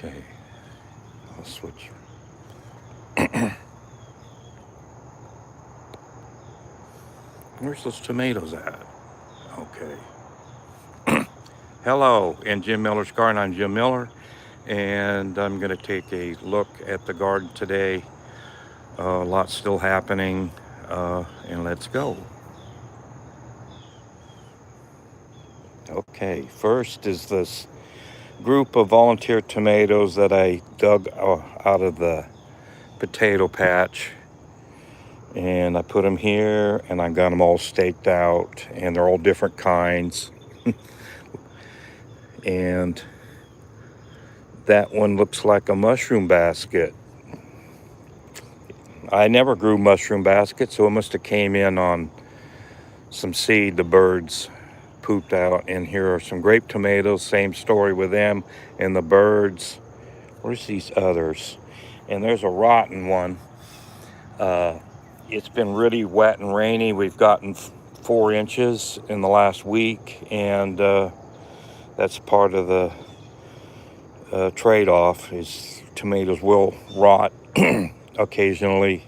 Okay, I'll switch. Where's those tomatoes at? Okay. Hello, in Jim Miller's Garden. I'm Jim Miller, and I'm going to take a look at the garden today. A lot still happening, and let's go. Okay, first is this group of volunteer tomatoes that I dug out of the potato patch, and I put them here, and I got them all staked out, and they're all different kinds. And that one looks like a mushroom basket. I never grew mushroom baskets, so it must have came in on some seed the birds pooped out. And here are some grape tomatoes, same story with them and the birds. Where's these others? And there's a rotten one. It's been really wet and rainy. We've gotten 4 inches in the last week, and that's part of the trade-off. Is tomatoes will rot occasionally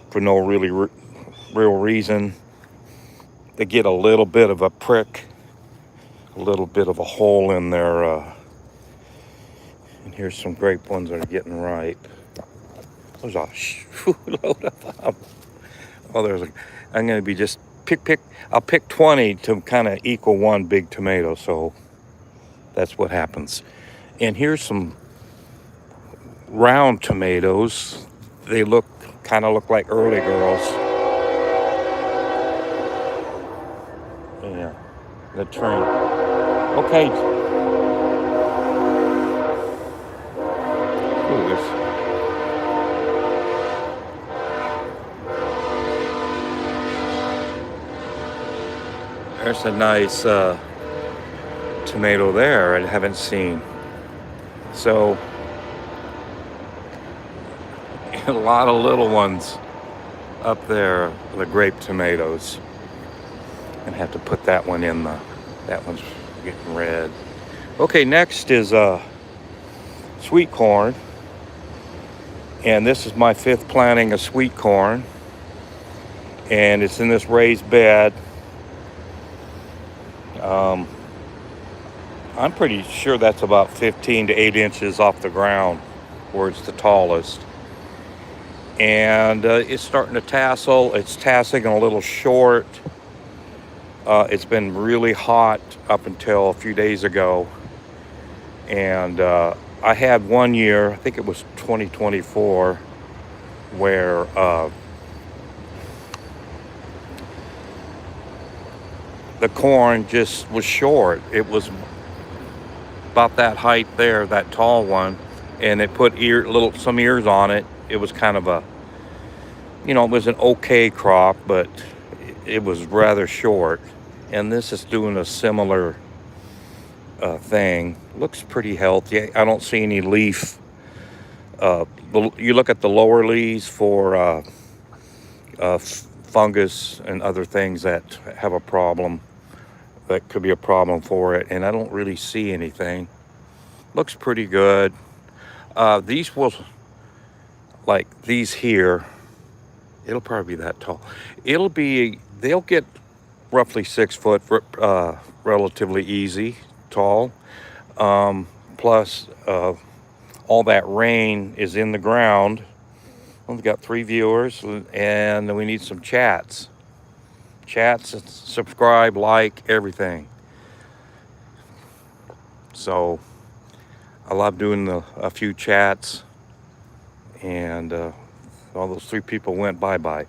for no real reason. They get a little bit of a prick, a little bit of a hole in their and here's some grape ones that are getting ripe. There's a load of them. Oh, I'm going to be just pick. I'll pick 20 to kind of equal one big tomato, so that's what happens. And here's some round tomatoes. They kind of look like early girls. Yeah, the train. Okay. Ooh, there's a nice tomato there I haven't seen. So a lot of little ones up there, the grape tomatoes. And have to put that one in that one's getting red. Okay, next is sweet corn. And this is my 5th planting of sweet corn. And it's in this raised bed. I'm pretty sure that's about 15 to 8 inches off the ground where it's the tallest. And it's starting to tassel. It's tasseling a little short. It's been really hot up until a few days ago. And I had one year, I think it was 2024, where the corn just was short. It was about that height there, that tall one, and it put some ears on it. It was kind of it was an okay crop, but it was rather short. And this is doing a similar thing. Looks pretty healthy. I don't see any leaf. You look at the lower leaves for fungus and other things that have a problem. That could be a problem for it, and I don't really see anything. Looks pretty good. These will, like these here, it'll probably be that tall. They'll get roughly 6 foot, relatively easy, tall. Plus, all that rain is in the ground. We've got 3 viewers, and we need some chats. Chats, subscribe, like, everything. So I love doing a few chats, and all those 3 people went bye-bye.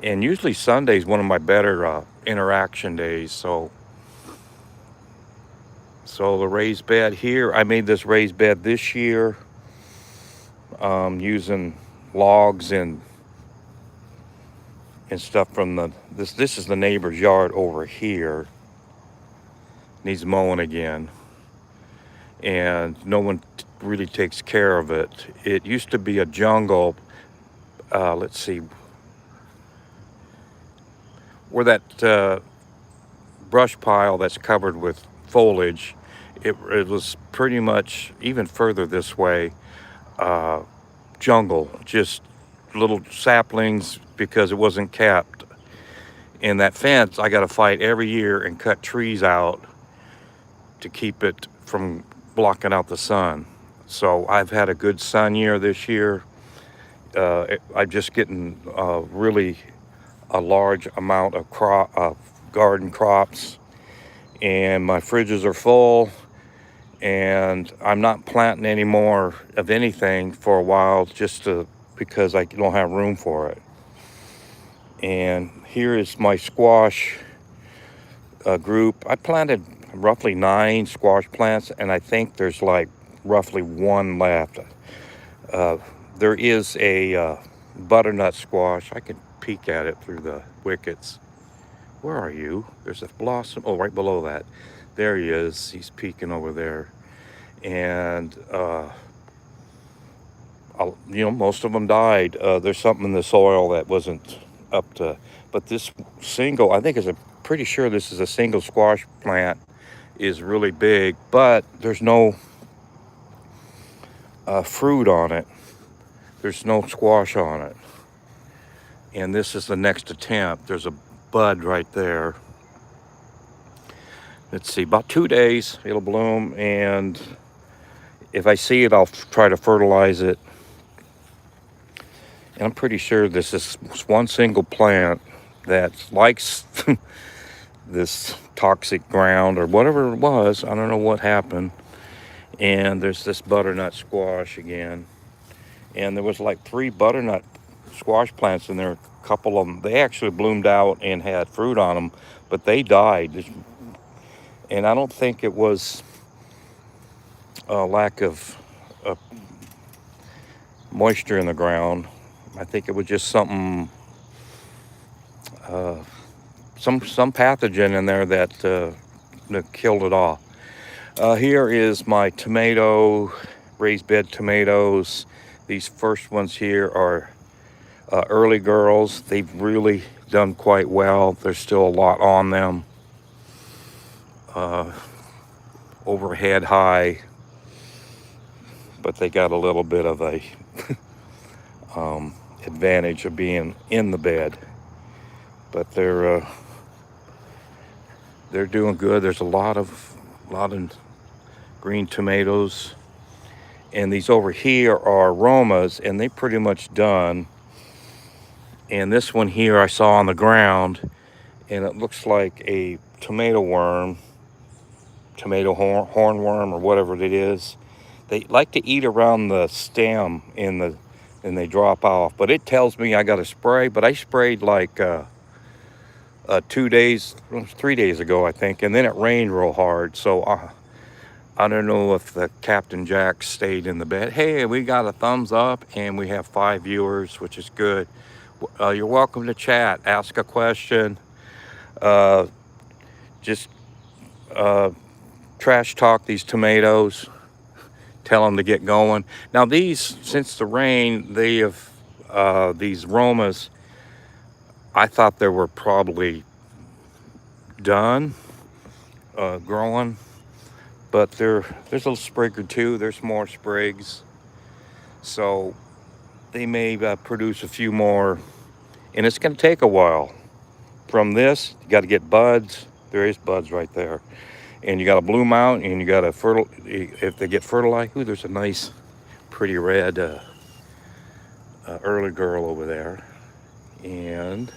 And usually Sunday's one of my better interaction days. So the raised bed here, I made this raised bed this year using logs and stuff from this is the neighbor's yard over here. Needs mowing again, and no one really takes care of it. It used to be a jungle. Let's see where that brush pile that's covered with foliage It was pretty much even further this way, uh, jungle, just little saplings because it wasn't capped. And that fence, I got to fight every year and cut trees out to keep it from blocking out the sun. So I've had a good sun year this year. I'm just getting really a large amount of garden crops, and my fridges are full. And I'm not planting any more of anything for a while, because I don't have room for it. And here is my squash group. I planted roughly 9 squash plants, and I think there's like roughly 1 left. There is a butternut squash. I can peek at it through the wickets. Where are you? There's a blossom. Oh, right below that. There he is. He's peeking over there. And, most of them died. There's something in the soil that wasn't up to. But this single, I think pretty sure this is a single squash plant, is really big, but there's no fruit on it. There's no squash on it. And this is the next attempt. There's a bud right there. Let's see, about 2 days it'll bloom, and if I see it, I'll try to fertilize it. And I'm pretty sure this is one single plant that likes this toxic ground or whatever it was. I don't know what happened. And there's this butternut squash again. And there was like 3 butternut squash plants in there. A couple of them, they actually bloomed out and had fruit on them, but they died. And I don't think it was a lack of moisture in the ground. I think it was just something, some pathogen in there that killed it off. Here is my raised bed tomatoes. These first ones here are early girls. They've really done quite well. There's still a lot on them. Overhead high, but they got a little bit of a advantage of being in the bed. But they're doing good. There's a lot of green tomatoes, and these over here are Romas, and they pretty much done. And this one here I saw on the ground, and it looks like a tomato hornworm, or whatever it is. They like to eat around the stem and they drop off. But it tells me I got to spray. But I sprayed like 3 days ago, I think, and then it rained real hard. So I don't know if the Captain Jack stayed in the bed. Hey, we got a thumbs up, and we have 5 viewers, which is good. You're welcome to chat, ask a question, just trash talk these tomatoes, tell them to get going. Now these, since the rain, they have these Romas, I thought they were probably done growing, but there's a little sprig or two. There's more sprigs, so they may produce a few more, and it's going to take a while. From this, you got to get buds. There is buds right there, and you got to bloom out, and you got to if they get fertilized. Ooh, there's a nice, pretty red early girl over there, and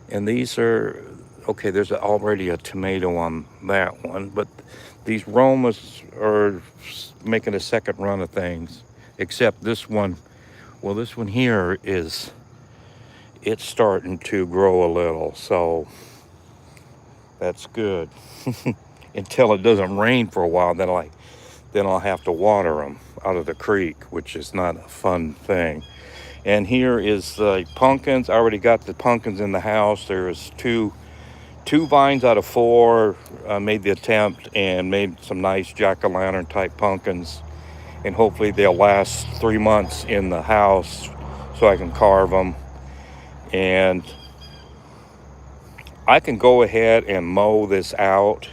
these are okay. There's already a tomato on that one, but these Romas are making a second run of things. Except this one, well, this one here it's starting to grow a little, so that's good. Until it doesn't rain for a while, then I'll have to water them out of the creek, which is not a fun thing. And here is the pumpkins. I already got the pumpkins in the house. There's two vines out of 4. Made the attempt and made some nice jack-o'-lantern type pumpkins. And hopefully they'll last 3 months in the house so I can carve them. And I can go ahead and mow this out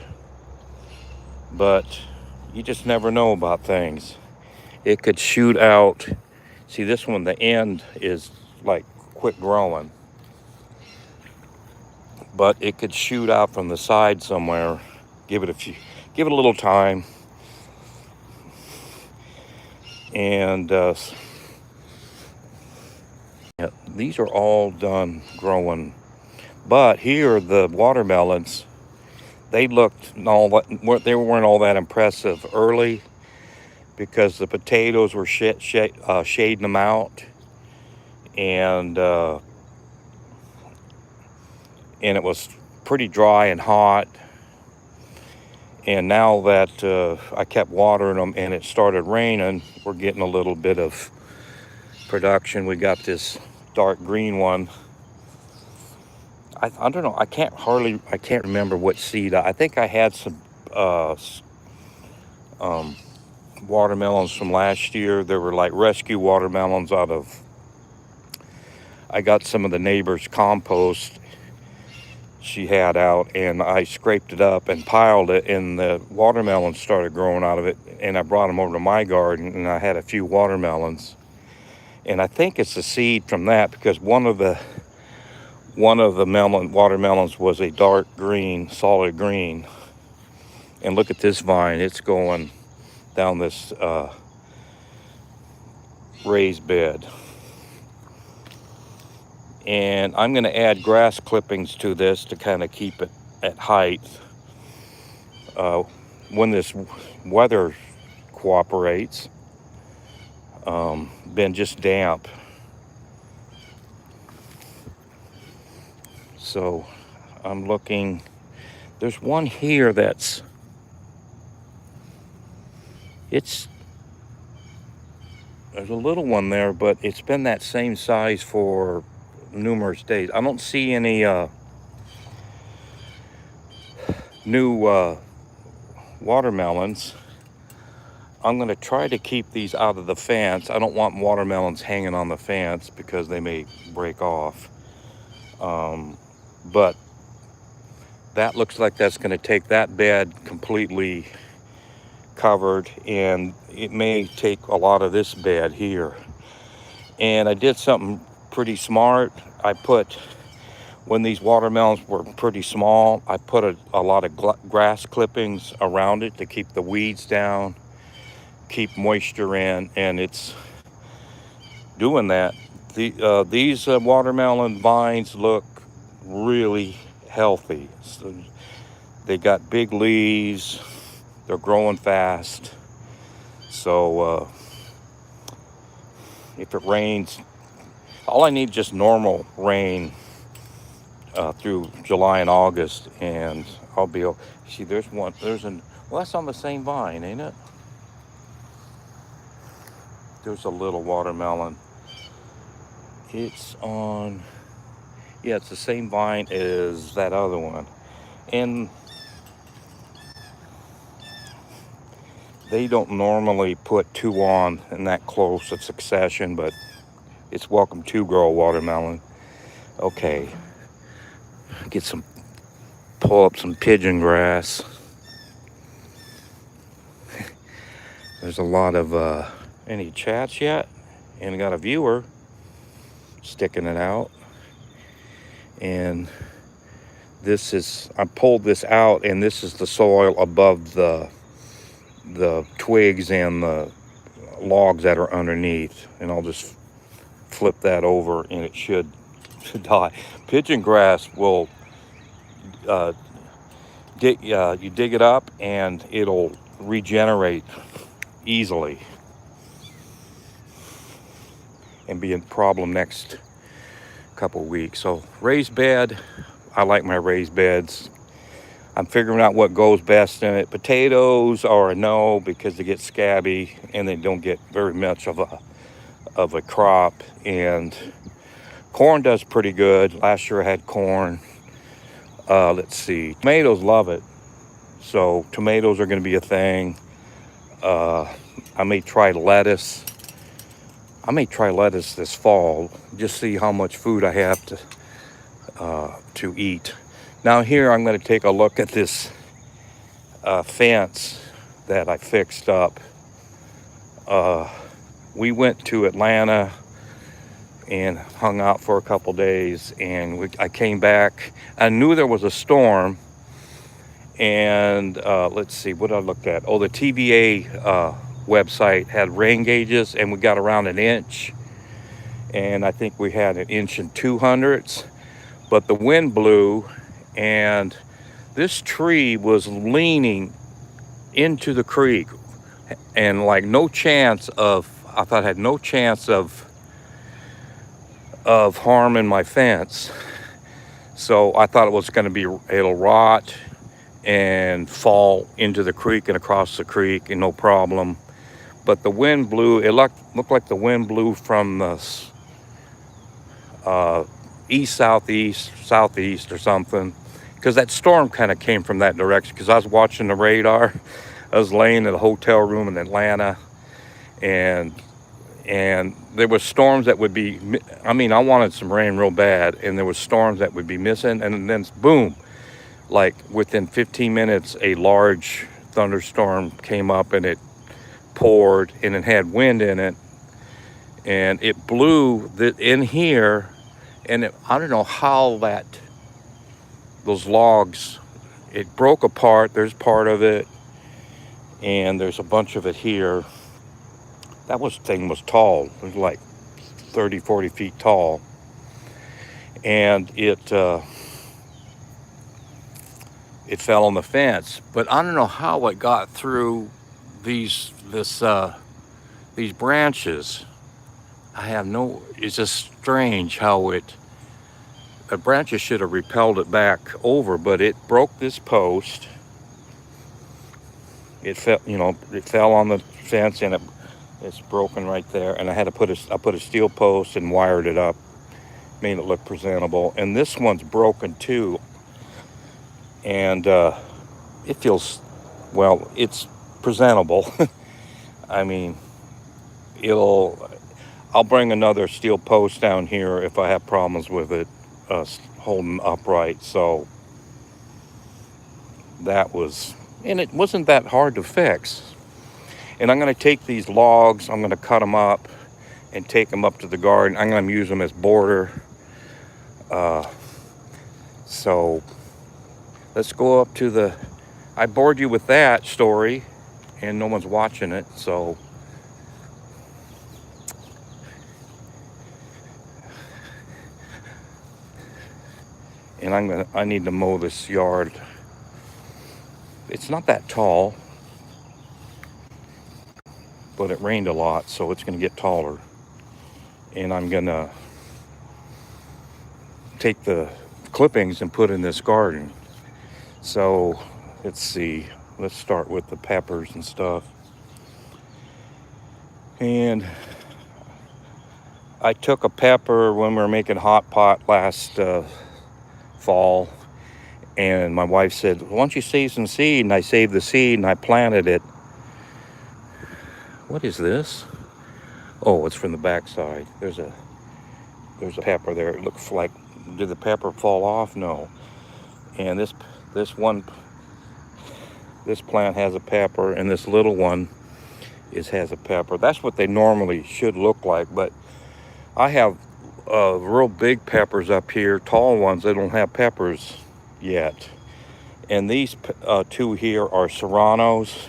but you just never know about things. It could shoot out. See, this one, the end is like quit growing, but it could shoot out from the side somewhere. Give it a little time, and yeah, these are all done growing. But here, the watermelons, they they weren't all that impressive early because the potatoes were shading them out, and it was pretty dry and hot. And now that I kept watering them and it started raining, we're getting a little bit of production. We got this dark green one. I don't know. I can't remember what seed. I think I had some watermelons from last year. They were like rescue watermelons out of. I got some of the neighbor's compost she had out, and I scraped it up and piled it, and the watermelons started growing out of it. And I brought them over to my garden, and I had a few watermelons. And I think it's the seed from that, because one of the watermelons was a dark green, solid green. And look at this vine; it's going down this raised bed. And I'm going to add grass clippings to this to kind of keep it at height. When this weather cooperates, been just damp. So I'm looking, there's one here there's a little one there, but it's been that same size for numerous days. I don't see any new watermelons. I'm going to try to keep these out of the fence. I don't want watermelons hanging on the fence because they may break off. But that looks like that's going to take that bed completely covered, and it may take a lot of this bed here. And I did something pretty smart. When these watermelons were pretty small, I put a lot of grass clippings around it to keep the weeds down, keep moisture in, and it's doing that. These watermelon vines look really healthy. So they got big leaves, they're growing fast. So if it rains, all I need is just normal rain through July and August, and I'll be. See, well, that's on the same vine, ain't it? There's a little watermelon. It's on, yeah, it's the same vine as that other one. And they don't normally put two on in that close of succession, but it's welcome to grow a watermelon. Okay, pull up some pigeon grass. There's a lot of, any chats yet? And I got a viewer sticking it out. And I pulled this out, and this is the soil above the twigs and the logs that are underneath. And I'll just flip that over, and it should die. Pigeon grass will, you dig it up, and it'll regenerate easily and be a problem next couple weeks. So raised bed, I like my raised beds. I'm figuring out what goes best in it. Potatoes are a no because they get scabby and they don't get very much of a crop. And corn does pretty good. Last year I had corn. Let's see, tomatoes love it. So tomatoes are going to be a thing. I may try lettuce. This fall, just see how much food I have to eat. Now here I'm going to take a look at this fence that I fixed up. We went to Atlanta and hung out for a couple days, and I came back. I knew there was a storm, and let's see what I looked at. Oh, the TVA website had rain gauges, and we got around an inch, and I think we had 1.2 inches. But the wind blew, and this tree was leaning into the creek, and like I thought had no chance of harming my fence. So I thought it was going to be, it'll rot and fall into the creek and across the creek and no problem. But the wind blew, it looked like the wind blew from the east, southeast or something, because that storm kind of came from that direction. Because I was watching the radar. I was laying in a hotel room in Atlanta, and there were storms that would be, I wanted some rain real bad, and there was storms that would be missing, and then boom, like within 15 minutes, a large thunderstorm came up, and it poured, and it had wind in it, and it blew in here, and I don't know how those logs, it broke apart. There's part of it, and there's a bunch of it here. That thing was tall. It was like 30, 40 feet tall. And it fell on the fence. But I don't know how it got through these branches. It's just strange how the branches should have repelled it back over, but it broke this post. It fell on the fence, and it's broken right there, and I put a steel post and wired it up, made it look presentable. And this one's broken too, and it feels, well, it's presentable. I'll bring another steel post down here if I have problems with it holding upright. So and it wasn't that hard to fix. And I'm going to take these logs, I'm going to cut them up and take them up to the garden. I'm going to use them as border. So let's go up to I bored you with that story, and no one's watching it, so. And I need to mow this yard. It's not that tall, but it rained a lot, so it's going to get taller. And I'm going to take the clippings and put in this garden. So let's see. Let's start with the peppers and stuff. And I took a pepper when we were making hot pot last fall. And my wife said, why don't you save some seed? And I saved the seed and I planted it. What is this? Oh, it's from the backside. There's a pepper there. It looks like, did the pepper fall off? No. And this plant has a pepper, and this little one has a pepper. That's what they normally should look like, but I have real big peppers up here, tall ones. They don't have peppers yet. And these two here are serranos.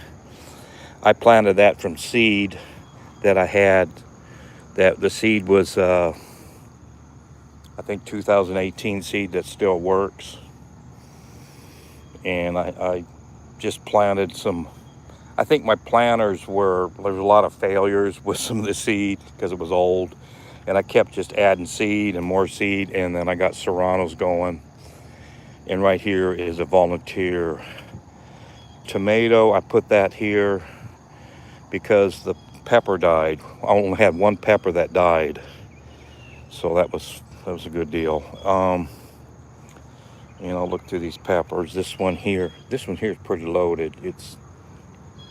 I planted that from seed that I had. That the seed was, I think 2018 seed that still works. And I just planted some. I think my planters there was a lot of failures with some of the seed because it was old. And I kept just adding seed and more seed, and then I got serranos going. And right here is a volunteer tomato. I put that here because the pepper died. I only had one pepper that died, so that was a good deal. Look through these peppers. This one here is pretty loaded.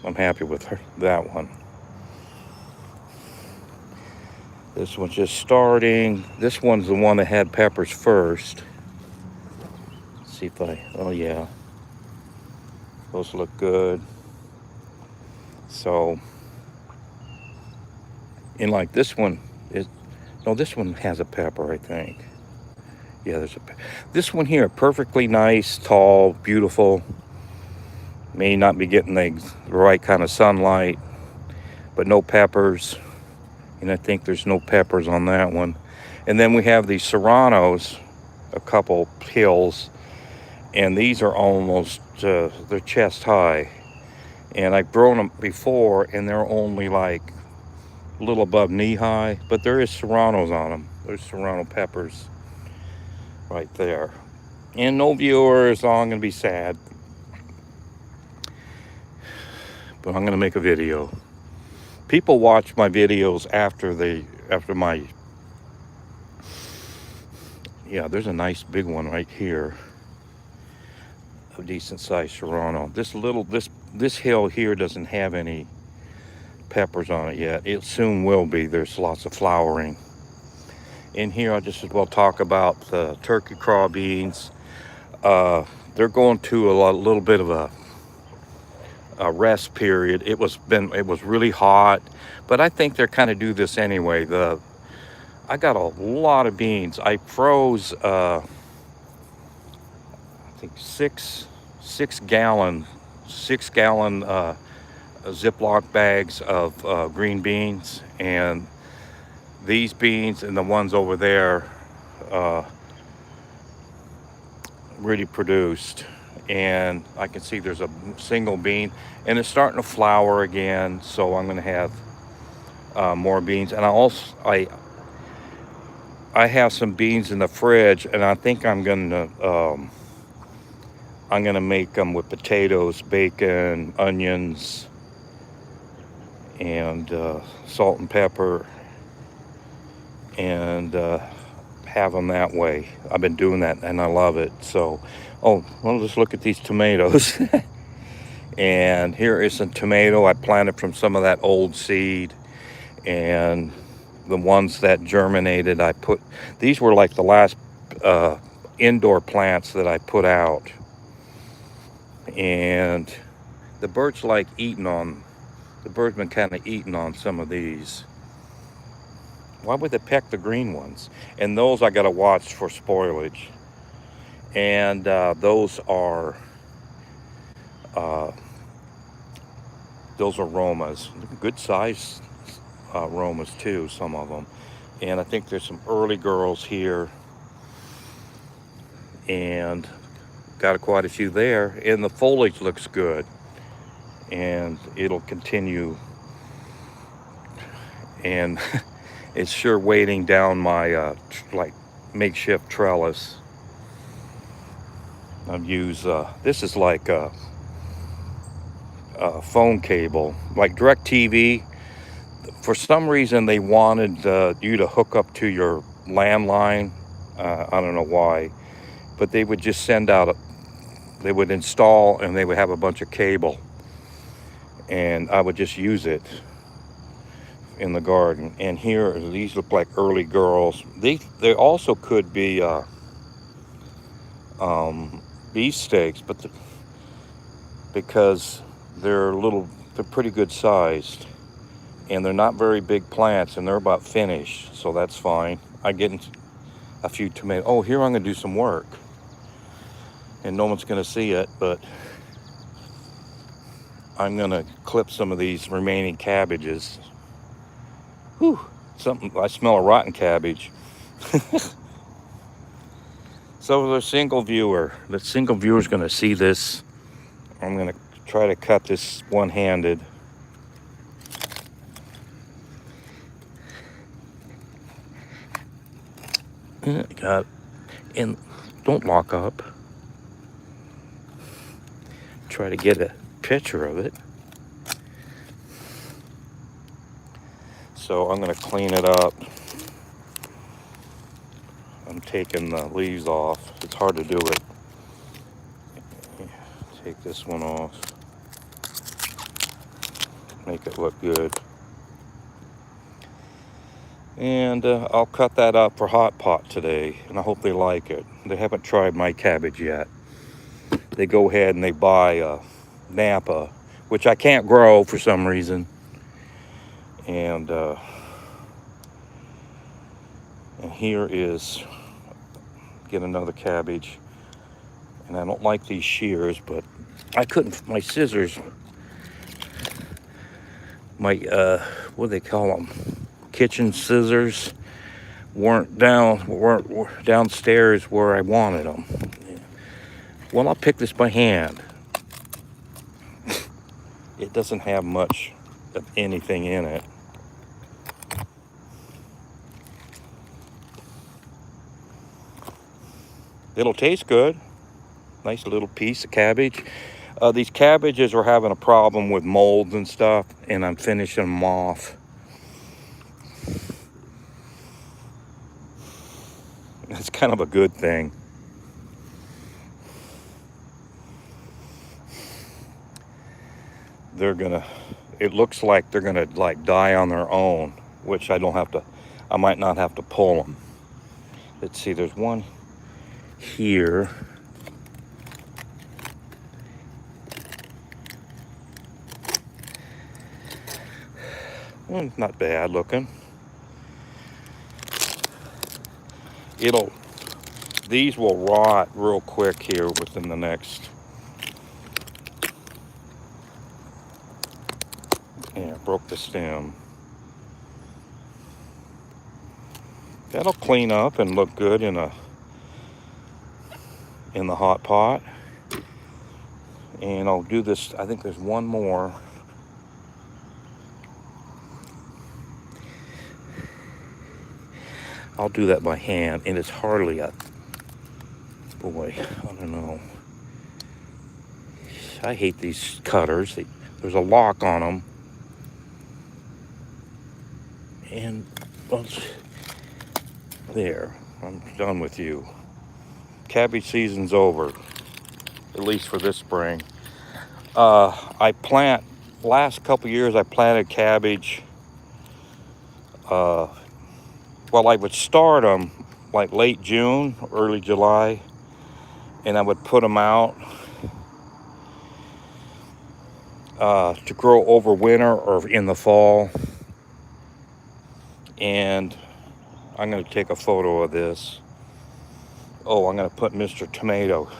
I'm happy with that one. This one's just starting. This one's the one that had peppers first. Let's see if oh yeah. Those look good. So, and like this one is, no, this one has a pepper, I think. Yeah, this one here, perfectly nice, tall, beautiful. May not be getting the right kind of sunlight, but no peppers. And I think there's no peppers on that one. And then we have these serranos, a couple hills, and these are almost, they're chest high. And I've grown them before, and they're only like a little above knee high, but there is serranos on them. There's serrano peppers right there. And no viewers, so I'm gonna be sad. But I'm gonna make a video. People watch my videos after my, yeah, there's a nice big one right here. A decent sized serrano. This hill here doesn't have any peppers on it yet. It soon will be. There's lots of flowering. In here, I'll just as well talk about the turkey craw beans. They're going to a little bit of a rest period. It was really hot, but I think they're kind of do this anyway. I got a lot of beans. I froze I think six gallon Ziploc bags of green beans, and these beans and the ones over there really produced. And I can see there's a single bean, and it's starting to flower again, so I'm going to have more beans. And I have some beans in the fridge, and I think I'm going to make them with potatoes, bacon, onions, and salt and pepper, and have them that way. I've been doing that, and I love it. So, oh, well, just look at these tomatoes. And here is some tomato I planted from some of that old seed, and the ones that germinated, these were like the last indoor plants that I put out. And the birds been kind of eating on some of these. Why would they peck the green ones? And those I gotta watch for spoilage. And those are Romas, good size Romas too, some of them. And I think there's some early girls here, and got quite a few there. And the foliage looks good, and it'll continue. And it's sure weighting down my like makeshift trellis. I've used this is like a phone cable, like DirecTV. For some reason, they wanted you to hook up to your landline. I don't know why, but they would just they would install, and they would have a bunch of cable, and I would just use it in the garden. And here, these look like early girls. They also could be beefsteaks, but because they're pretty good sized, and they're not very big plants, and they're about finished, so that's fine. I get a few tomatoes. Oh, here I'm gonna do some work, and no one's gonna see it, but I'm gonna clip some of these remaining cabbages. Whew, I smell a rotten cabbage. So the single viewer's gonna see this. I'm gonna try to cut this one-handed. And don't lock up. Try to get a picture of it. So I'm going to clean it up. I'm taking the leaves off. It's hard to do it. Take this one off. Make it look good. And I'll cut that up for hot pot today, and I hope they like it. They haven't tried my cabbage yet. They go ahead and they buy Napa, which I can't grow for some reason. And here is, get another cabbage. And I don't like these shears, but I couldn't, my scissors, my, what do they call them? Kitchen scissors weren't downstairs where I wanted them. Well, I'll pick this by hand. It doesn't have much of anything in it. It'll taste good. Nice little piece of cabbage. These cabbages are having a problem with molds and stuff, and I'm finishing them off. It's kind of a good thing. It looks like they're gonna like die on their own, which I might not have to pull them. Let's see, there's one here. Not bad looking. These will rot real quick here within the next. Yeah, broke the stem. That'll clean up and look good in the hot pot. And I'll do this, I think there's one more. I'll do that by hand, and it's hardly a, boy, I don't know. I hate these cutters. There's a lock on them. And, well, there, I'm done with you. Cabbage season's over, at least for this spring. Last couple years I planted cabbage. Well, I would start them like late June, early July, and I would put them out to grow over winter or in the fall. And I'm going to take a photo of this. Oh, I'm going to put Mr. Tomato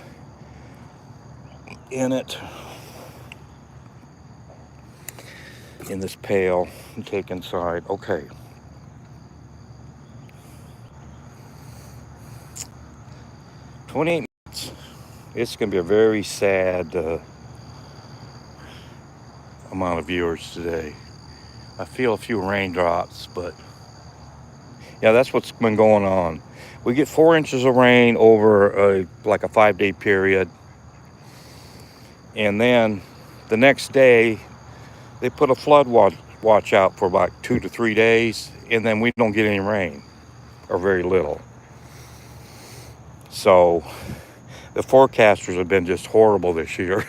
in it, in this pail, and take inside. Okay. 28 minutes. It's going to be a very sad amount of viewers today. I feel a few raindrops, but yeah, that's what's been going on. We get 4 inches of rain over like a 5-day period. And then the next day, they put a flood watch out for about 2 to 3 days. And then we don't get any rain, or very little. So the forecasters have been just horrible this year.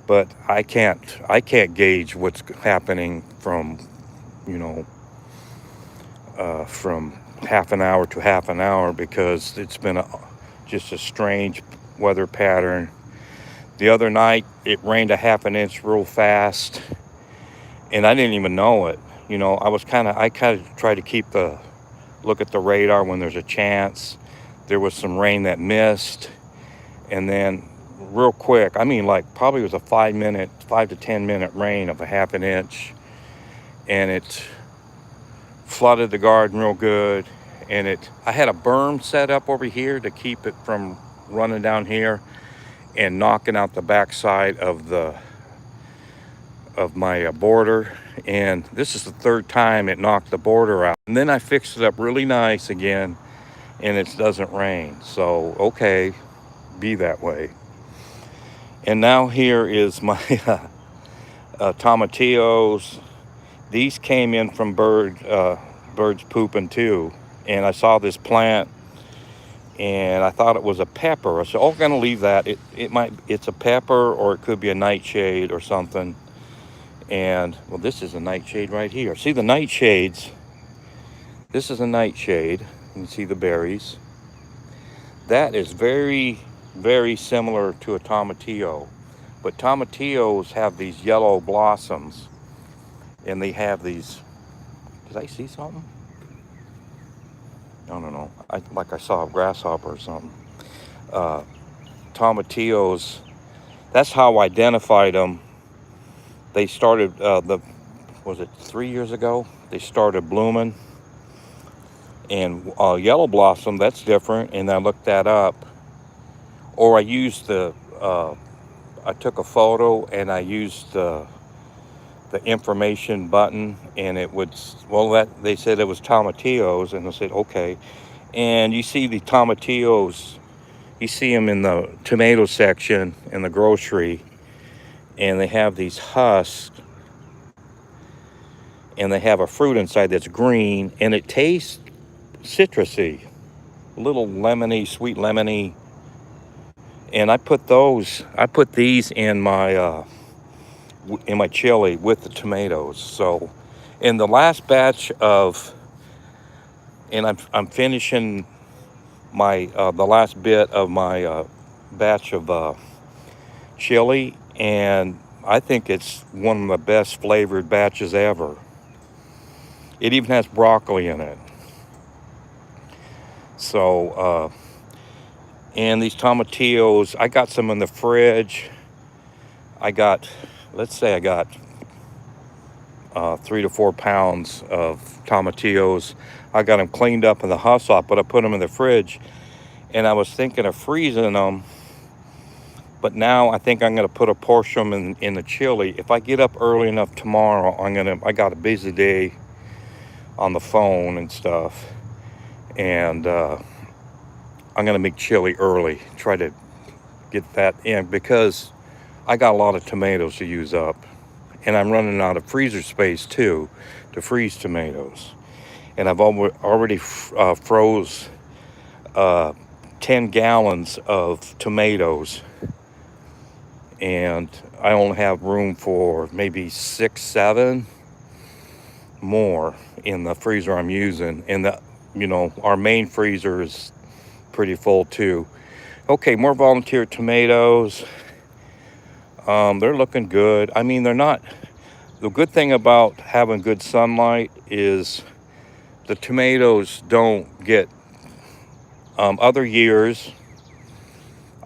But I can't gauge what's happening from, from half an hour to half an hour, because it's been just a strange weather pattern. The other night it rained a half an inch real fast, and I didn't even know it. I kind of try to look at the radar when there's a chance. There was some rain that missed, and then real quick, probably was a 5 to 10 minute rain of a half an inch, and it flooded the garden real good. And I had a berm set up over here to keep it from running down here and knocking out the backside of my border. And this is the third time it knocked the border out. And then I fixed it up really nice again, and it doesn't rain. So, okay, be that way. And now here is my tomatillos. These came in from birds pooping too. And I saw this plant, and I thought it was a pepper. I said, I'm gonna leave that. It's a pepper, or it could be a nightshade or something. And well, this is a nightshade right here. See the nightshades? This is a nightshade. You can see the berries. That is very, very similar to a tomatillo. But tomatillos have these yellow blossoms, and they have these. Did I see something? I don't know. I saw a grasshopper or something. Uh, Tomatillos. That's how I identified them. They started the was it 3 years ago? They started blooming, and yellow blossom. That's different. And I looked that up, or I used I took a photo and I used the information button, and it would, well, that they said it was tomatillos, and I said okay. And you see the tomatillos, you see them in the tomato section in the grocery, and they have these husks, and they have a fruit inside that's green, and it tastes citrusy, a little lemony, sweet lemony. And I put these in my chili with the tomatoes. So in the last batch of, and I'm finishing my the last bit of my batch of chili, and I think it's one of the best flavored batches ever. It even has broccoli in it. So and these tomatillos, I got some in the fridge. I got, let's say I got 3 to 4 pounds of tomatillos. I got them cleaned up in the husks off, but I put them in the fridge, and I was thinking of freezing them, but now I think I'm gonna put a portion of them in the chili. If I get up early enough tomorrow, I got a busy day on the phone and stuff, and I'm gonna make chili early, try to get that in, because I got a lot of tomatoes to use up, and I'm running out of freezer space too to freeze tomatoes. And I've already froze 10 gallons of tomatoes, and I only have room for maybe 6, 7 more in the freezer I'm using. And our main freezer is pretty full too. Okay, more volunteer tomatoes. They're looking good. I mean, they're not. The good thing about having good sunlight is the tomatoes don't get. Other years,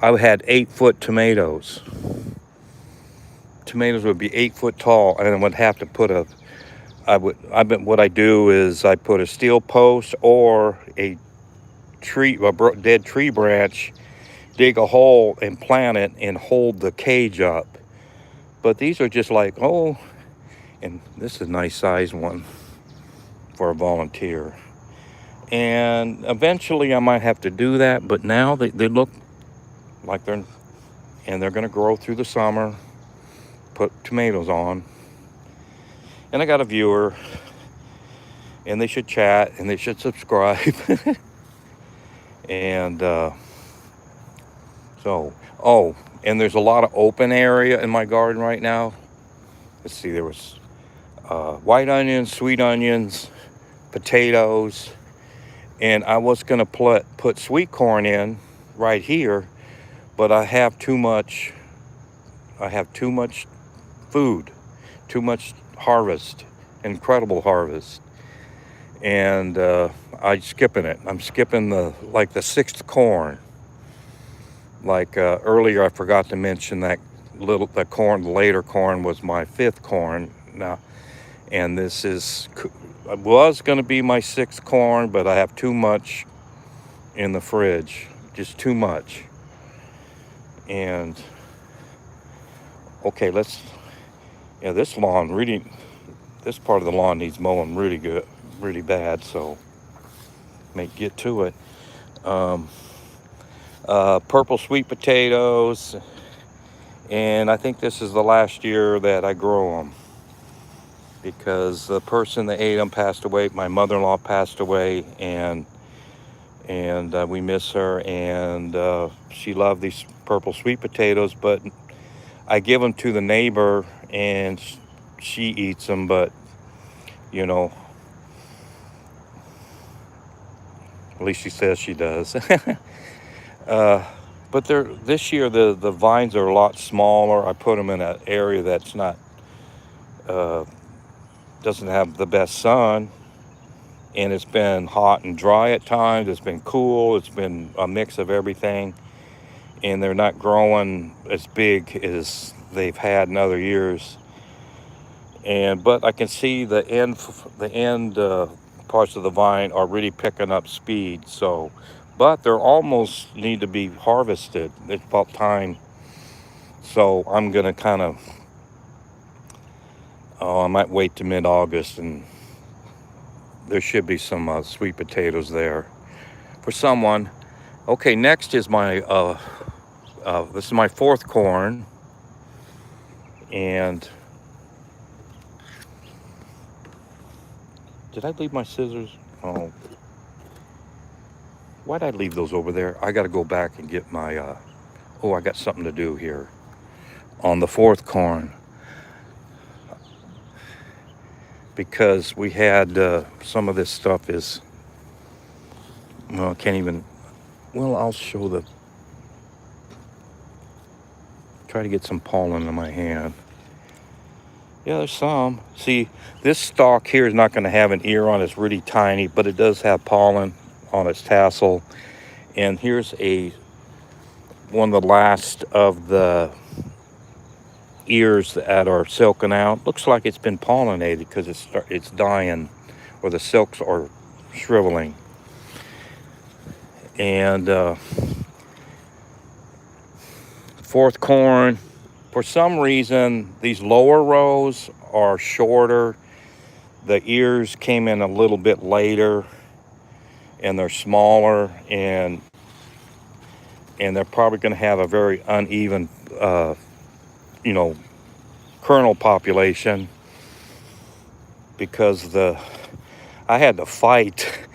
I had 8-foot tomatoes. Tomatoes would be 8 foot tall, and I would have to put what I do is I put a steel post or a dead tree branch, dig a hole and plant it and hold the cage up. But these are just like, and this is a nice size one for a volunteer. And eventually I might have to do that, but now they look like they're going to grow through the summer, put tomatoes on. And I got a viewer, and they should chat, and they should subscribe. And and there's a lot of open area in my garden right now. Let's see, there was white onions, sweet onions, potatoes, and I was gonna put sweet corn in right here, but I have too much food, too much harvest, incredible harvest, and I'm skipping it. I'm skipping the 6th corn. Earlier, I forgot to mention that the later corn was my 5th corn now, and this was going to be my 6th corn, but I have too much in the fridge, just too much. And okay, this part of the lawn needs mowing really bad, so may get to it. Purple sweet potatoes, and I think this is the last year that I grow them, because the person that ate them passed away. My mother-in-law passed away, and we miss her, and she loved these purple sweet potatoes, but I give them to the neighbor, and she eats them, but at least she says she does. But this year the vines are a lot smaller. I put them in an area that's not uh, doesn't have the best sun, and it's been hot and dry at times. It's been cool. It's been a mix of everything, and they're not growing as big as they've had in other years. And but I can see the end parts of the vine are really picking up speed. So, but they're almost need to be harvested. It's about time. So I'm gonna kind of, oh, I might wait to mid-August, and there should be some sweet potatoes there for someone. Okay, next is my this is my fourth corn, and did I leave my scissors? Oh, why'd I leave those over there? I got to go back and get my. Oh, I got something to do here on the fourth corn, because we had some of this stuff is. Well, I can't even. Well, I'll show the. Try to get some pollen in my hand. Yeah, there's some. See, this stalk here is not going to have an ear on it. It's really tiny, but it does have pollen on its tassel. And here's one of the last of the ears that are silken out. Looks like it's been pollinated because it's dying, or the silks are shriveling. And fourth corn, for some reason, these lower rows are shorter. The ears came in a little bit later, and they're smaller, and they're probably going to have a very uneven, kernel population, because I had to fight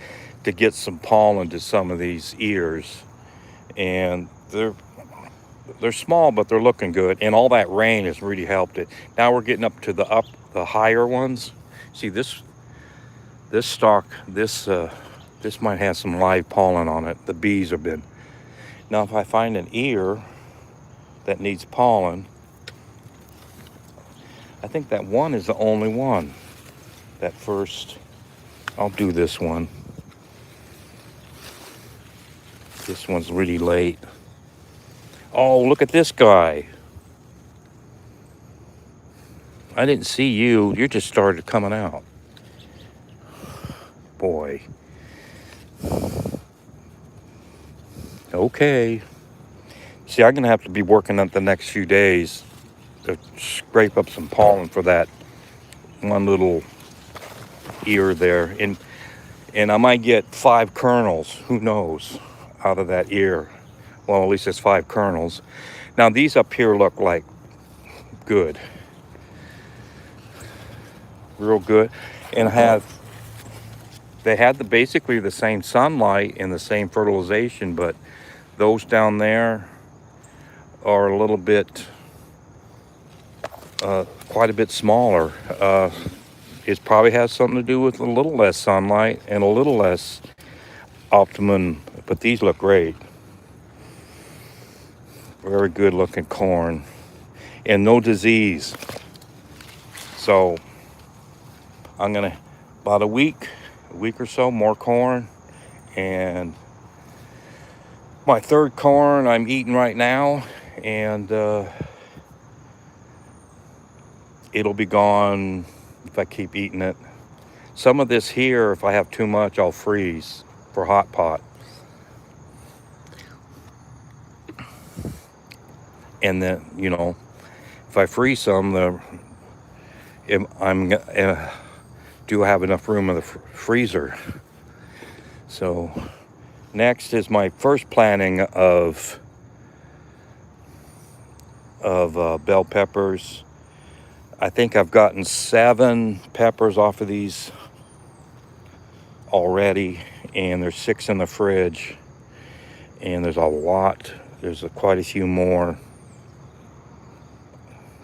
to get some pollen to some of these ears, and they're small, but they're looking good, and all that rain has really helped it. Now we're getting up to the higher ones. See, this stalk, this might have some live pollen on it. The bees have been. Now if I find an ear that needs pollen, I think that one is the only one. That first, I'll do this one. This one's really late. Oh, look at this guy. I didn't see you. You just started coming out. Boy. Okay. See, I'm going to have to be working on the next few days to scrape up some pollen for that one little ear there. And I might get 5 kernels, who knows, out of that ear. Well, at least it's 5 kernels. Now, these up here look like good. Real good. And they had basically the same sunlight and the same fertilization, but those down there are a little bit, quite a bit smaller. It probably has something to do with a little less sunlight and a little less optimum, but these look great. Very good looking corn, and no disease. So I'm gonna, about a week or so, more corn. And my third corn I'm eating right now, and it'll be gone if I keep eating it. Some of this here, if I have too much, I'll freeze for hot pot. And then, if I freeze some, do I have enough room in the freezer? So next is my first planting of bell peppers. I think I've gotten 7 peppers off of these already, and there's 6 in the fridge, and there's a lot. There's quite a few more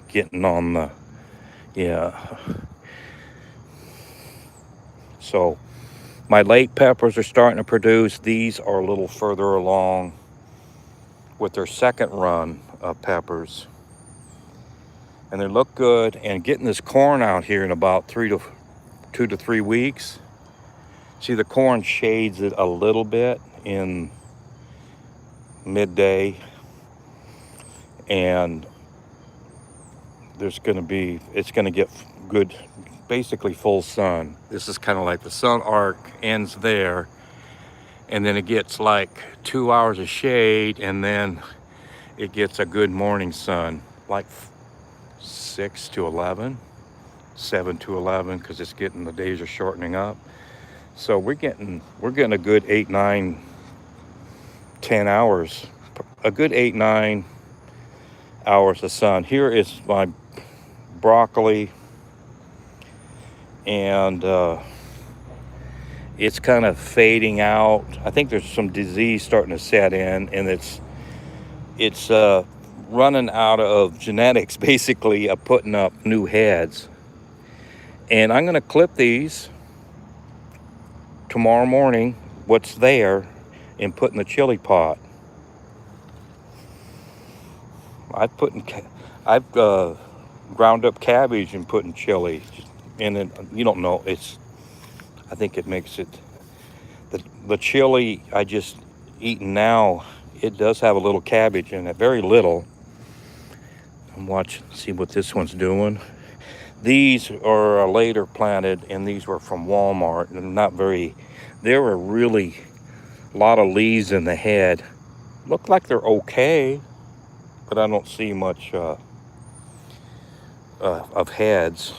getting on the, yeah. So my late peppers are starting to produce. These are a little further along. with their second run of peppers, and they look good. And getting this corn out here in about 2 to 3 weeks. See, the corn shades it a little bit in midday, and it's going to get good, basically full sun. This is kind of like the sun arc ends there, and then it gets like 2 hours of shade, and then it gets a good morning sun, like 6 to 11, 7 to 11, because the days are shortening up. So we're getting a good 8, 9, 10 hours, a good 8, 9 hours of sun. Here is my broccoli, and it's kind of fading out. I think there's some disease starting to set in, and it's running out of genetics, basically, of putting up new heads. And I'm going to clip these tomorrow morning, what's there, and put in the chili pot. I've ground up cabbage and put in chili, and then you don't know. I think it makes it the chili I just eaten now. It does have a little cabbage in it, very little. See what this one's doing. These are later planted, and these were from Walmart, and there were really a lot of leaves in the head. Look like they're okay, but I don't see much of heads.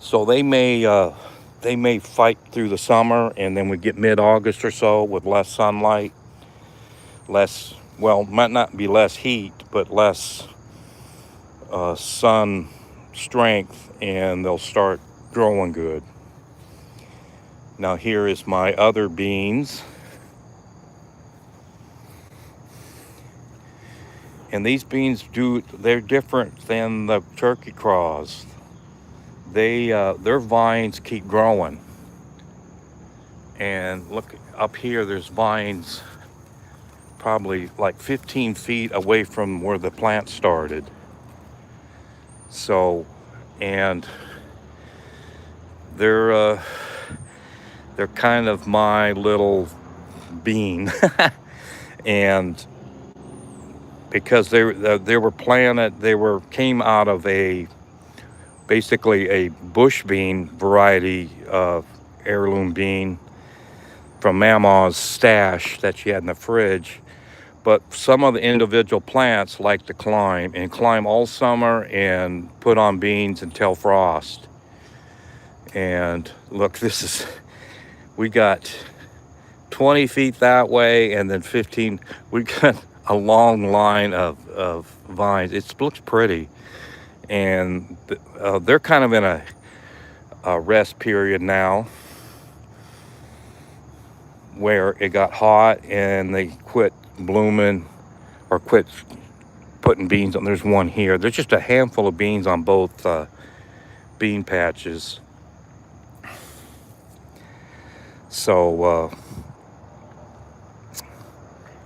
So they may fight through the summer, and then we get mid-August or so with less sunlight, might not be less heat, but less sun strength, and they'll start growing good. Now here is my other beans, and these beans they're different than the turkey craws. Their vines keep growing, and look up here, there's vines probably like 15 feet away from where the plant started. So, and they're kind of my little bean, and because they were planted, came out of basically a bush bean variety of heirloom bean from Mama's stash that she had in the fridge. But some of the individual plants like to climb all summer and put on beans until frost. And look, we got 20 feet that way, and then 15, we got a long line of vines. It looks pretty. And they're kind of in a rest period now, where it got hot and they quit blooming or quit putting beans on. There's one here. There's just a handful of beans on both bean patches. So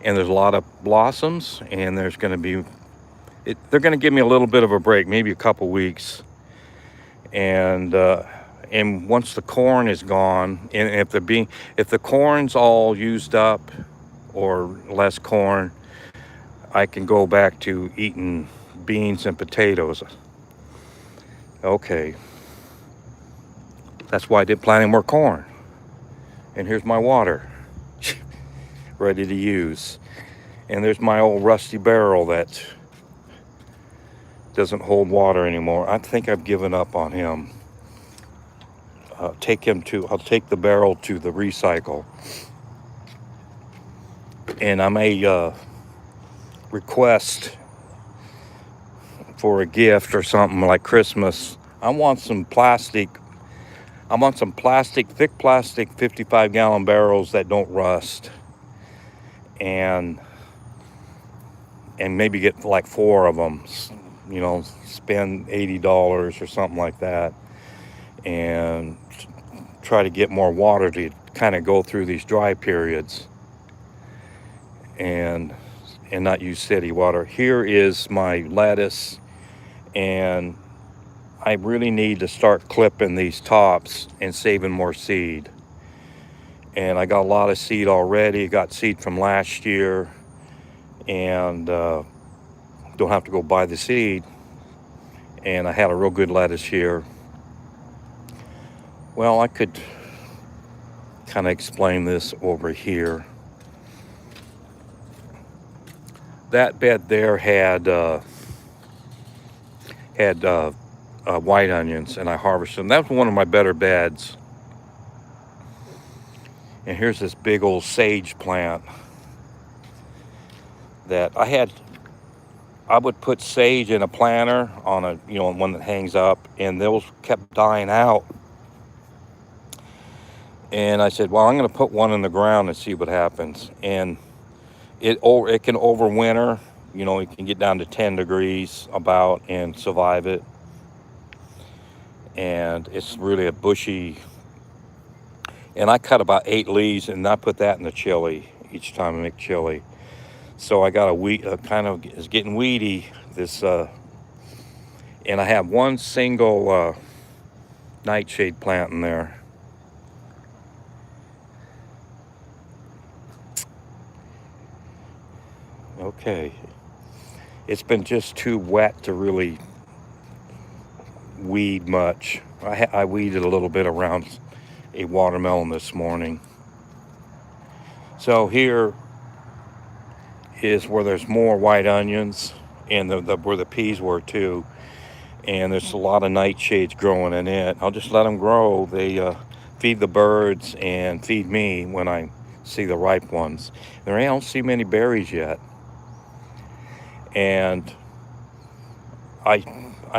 and there's a lot of blossoms, and there's going to be they're going to give me a little bit of a break, maybe a couple weeks, and once the corn is gone, and if the corn's all used up or less corn, I can go back to eating beans and potatoes. Okay, that's why I didn't plant any more corn. And here's my water ready to use, and there's my old rusty barrel that doesn't hold water anymore. I think I've given up on him. I'll take the barrel to the recycle, and I may request for a gift or something like Christmas. I want some plastic, thick plastic 55-gallon barrels that don't rust, and maybe get like 4 of them, spend $80 or something like that, and try to get more water to kind of go through these dry periods, and and not use city water. Here is my lettuce, and I really need to start clipping these tops and saving more seed. And I got a lot of seed already. Got seed from last year, and don't have to go buy the seed. And I had a real good lettuce here. Well, I could kind of explain this over here. That bed there had white onions, and I harvested them. That was one of my better beds. And here's this big old sage plant that I would put sage in a planter on a, one that hangs up, and those kept dying out. And I said, well, I'm going to put one in the ground and see what happens. And it can overwinter. It can get down to 10 degrees about and survive it. And it's really a bushy. And I cut about 8 leaves, and I put that in the chili each time I make chili. So I got kind of is getting weedy. And I have one single nightshade plant in there. Okay, it's been just too wet to really weed much. I weeded a little bit around a watermelon this morning. So here is where there's more white onions, and where the peas were too. And there's a lot of nightshades growing in it. I'll just let them grow. They feed the birds and feed me when I see the ripe ones. I don't see many berries yet. And I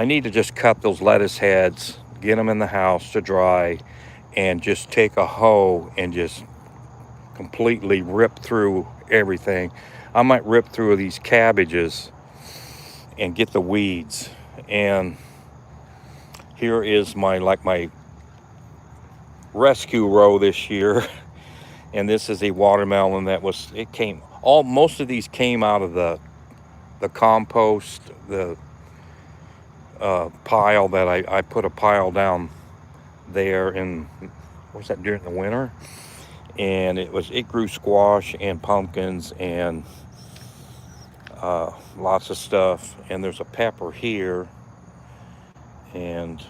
need to just cut those lettuce heads, get them in the house to dry, and just take a hoe and just completely rip through everything. I might rip through these cabbages and get the weeds. And here is my rescue row this year. And this is a watermelon that most of these came out of the compost, the pile that I put a pile down there during the winter. And it grew squash and pumpkins and lots of stuff. And there's a pepper here, and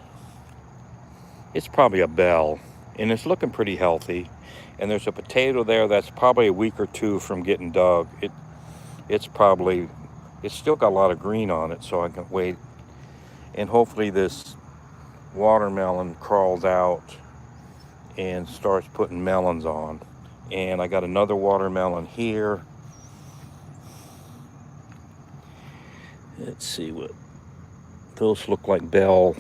it's probably a bell, and it's looking pretty healthy. And there's a potato there that's probably a week or two from getting dug. It's still got a lot of green on it, so I can wait. And hopefully this watermelon crawls out and starts putting melons on. And I got another watermelon here. Let's see what those look like. Those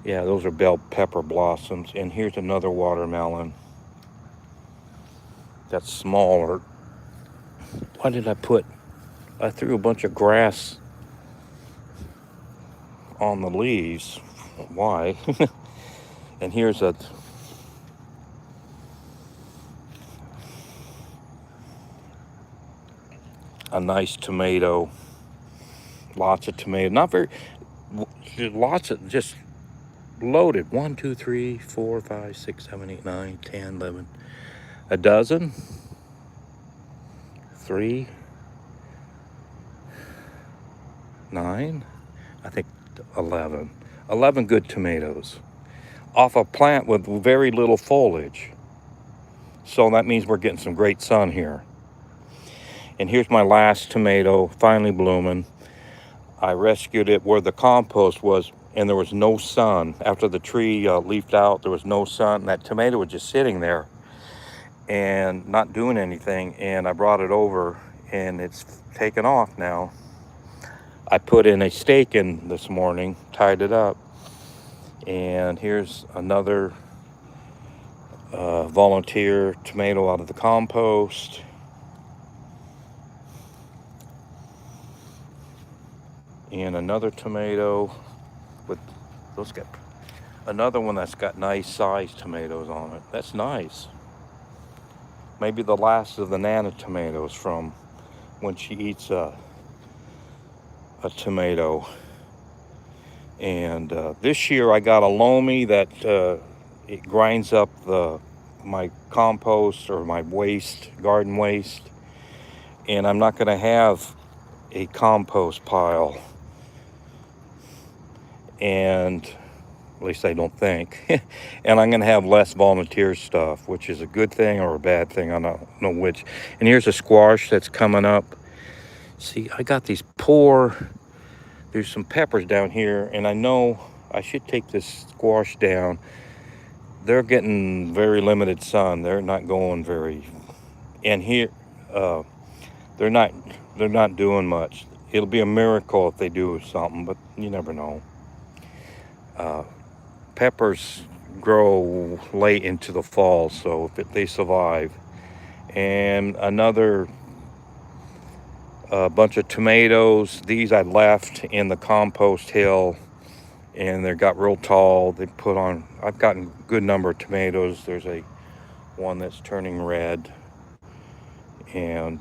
are bell pepper blossoms. And here's another watermelon that's smaller. Why did I threw a bunch of grass on the leaves. Why? And here's a nice tomato. Lots of tomato. Lots of, just loaded. 1, 2, 3, 4, 5, 6, 7, 8, 9, 10, 11. A dozen. 3, 9, I think 11. 11 good tomatoes off a plant with very little foliage. So that means we're getting some great sun here. And here's my last tomato, finally blooming. I rescued it where the compost was, and there was no sun. After the tree leafed out, there was no sun. And that tomato was just sitting there and not doing anything. And I brought it over, and it's taken off now. I put in a stake in this morning, tied it up. And here's another volunteer tomato out of the compost. And another tomato with another one that's got nice sized tomatoes on it. That's nice. Maybe the last of the Nana tomatoes from when she eats a tomato. And this year I got a Lomi that it grinds up my compost or my waste, garden waste. And I'm not going to have a compost pile. And at least I don't think. And I'm going to have less volunteer stuff, which is a good thing or a bad thing. I don't know which. And here's a squash that's coming up. See, I got these there's some peppers down here, and I know I should take this squash down. They're getting very limited sun. They're not going very, and here, they're not doing much. It'll be a miracle if they do something, but you never know. Peppers grow late into the fall, so if they survive. And another bunch of tomatoes. These I left in the compost hill, and they got real tall. I've gotten a good number of tomatoes. There's one that's turning red, and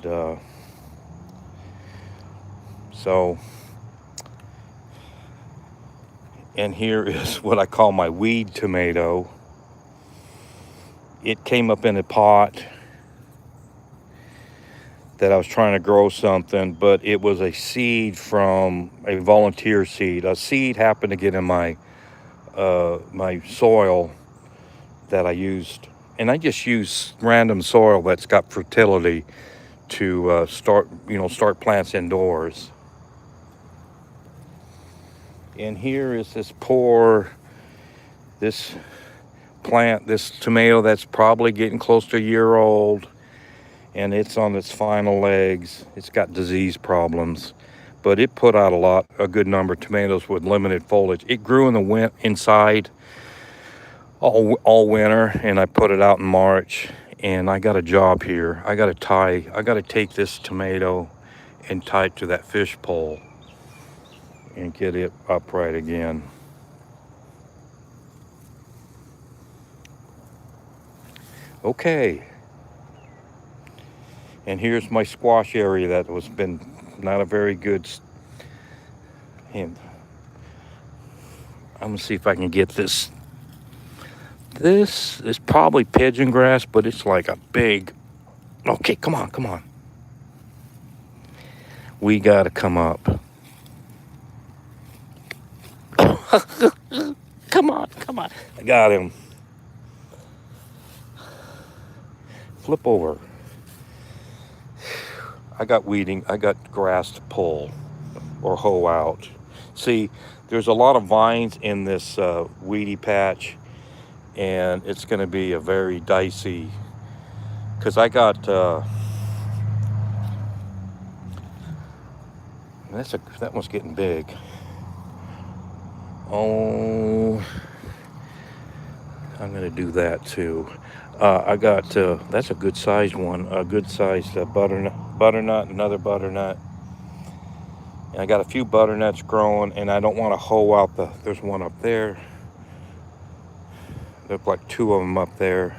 and here is what I call my weed tomato. It came up in a pot that I was trying to grow something, but it was a seed from a volunteer seed. A seed happened to get in my soil that I used, and I just use random soil that's got fertility to start plants indoors. And here is this this tomato that's probably getting close to a year old, and it's on its final legs. It's got disease problems, but it put out a good number of tomatoes with limited foliage. It grew inside all winter, and I put it out in March, and I got a job here. I got to take this tomato and tie it to that fish pole and get it upright again. Okay. And here's my squash area that was been not a very good. And I'm gonna see if I can get this. This is probably pigeon grass, but it's like a big. Okay, come on. We gotta come up. Come on. I got him. Flip over. I got grass to pull or hoe out. See, there's a lot of vines in this weedy patch, and it's going to be a very dicey, because I got that one's getting big. Oh, I'm going to do that too. I got that's a good sized one, a good sized butternut, another butternut. And I got a few butternuts growing, and I don't want to hoe out there's one up there. There's like two of them up there.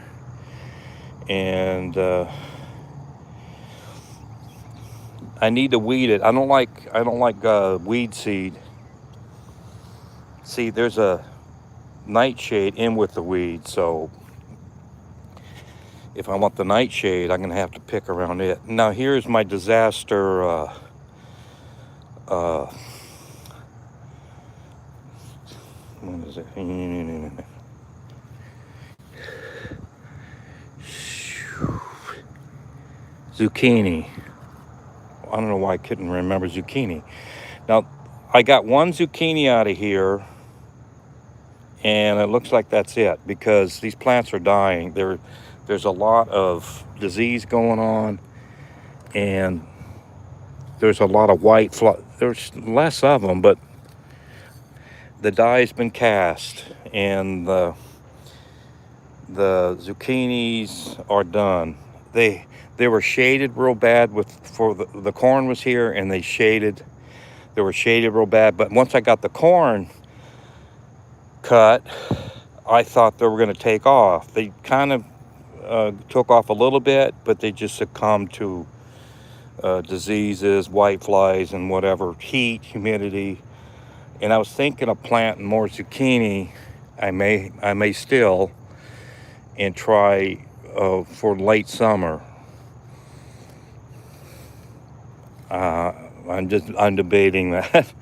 And I need to weed it. I don't like weed seed. See, there's a nightshade in with the weed, so if I want the nightshade, I'm gonna have to pick around it. Now here's my disaster what is it? Zucchini. I don't know why I couldn't remember zucchini. Now, I got one zucchini out of here, and it looks like that's it, because these plants are dying. There's a lot of disease going on, and there's a lot of white there's less of them, but the dye's been cast, and the zucchinis are done. They were shaded real bad for the corn was here, and they were shaded real bad. But once I got the corn cut, I thought they were going to take off. They kind of took off a little bit, but they just succumbed to diseases, white flies, and whatever, heat, humidity. And I was thinking of planting more zucchini. I may still, and try for late summer. Uh, I'm debating that.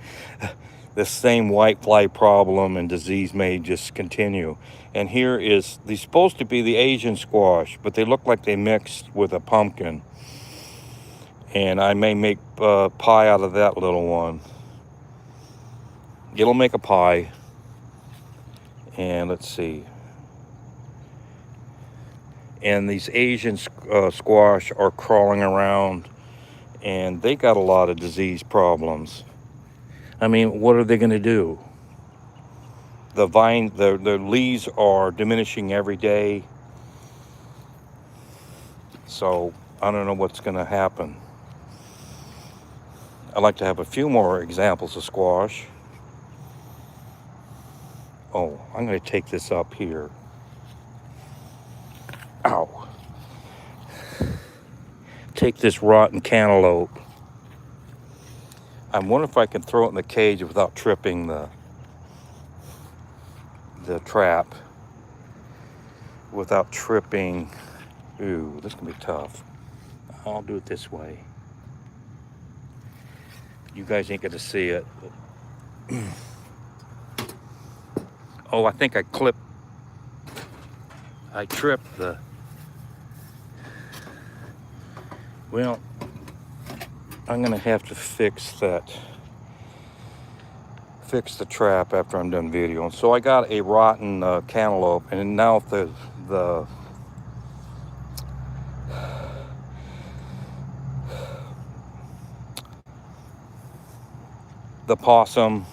The same white fly problem and disease may just continue. And here is, these supposed to be the Asian squash, but they look like they mixed with a pumpkin. And I may make pie out of that little one. It'll make a pie. And let's see. And these Asian squash are crawling around, and they got a lot of disease problems. I mean, what are they going to do? The leaves are diminishing every day. So I don't know what's going to happen. I'd like to have a few more examples of squash. Oh, I'm going to take this up here. Ow. Take this rotten cantaloupe. I wonder if I can throw it in the cage without tripping the trap. Without tripping. Ooh, this can be tough. I'll do it this way. You guys ain't gonna see it. Oh, I think I tripped the... Well, I'm gonna have to fix the trap after I'm done videoing. So I got a rotten cantaloupe, and now the possum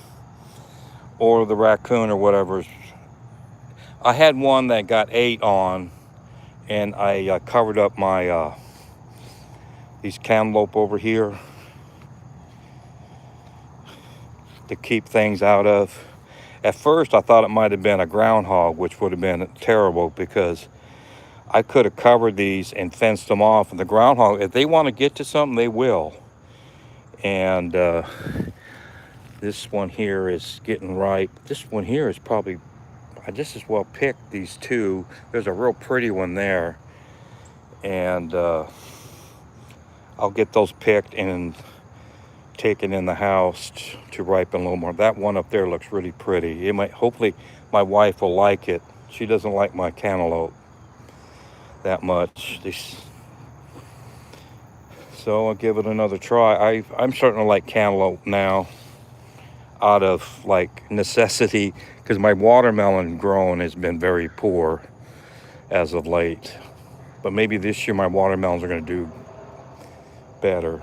or the raccoon or whatever. I had one that got 8 on, and I covered up my these cantaloupe over here to keep things out of. At first I thought it might have been a groundhog, which would have been terrible, because I could have covered these and fenced them off, and the groundhog, if they want to get to something, they will. And this one here is getting ripe. This one here is probably, I just as well pick these two. There's a real pretty one there, and I'll get those picked and taken in the house to ripen a little more. That one up there looks really pretty. Hopefully my wife will like it. She doesn't like my cantaloupe that much. So I'll give it another try. I'm starting to like cantaloupe now, out of like necessity, because my watermelon growing has been very poor as of late. But maybe this year my watermelons are going to do better.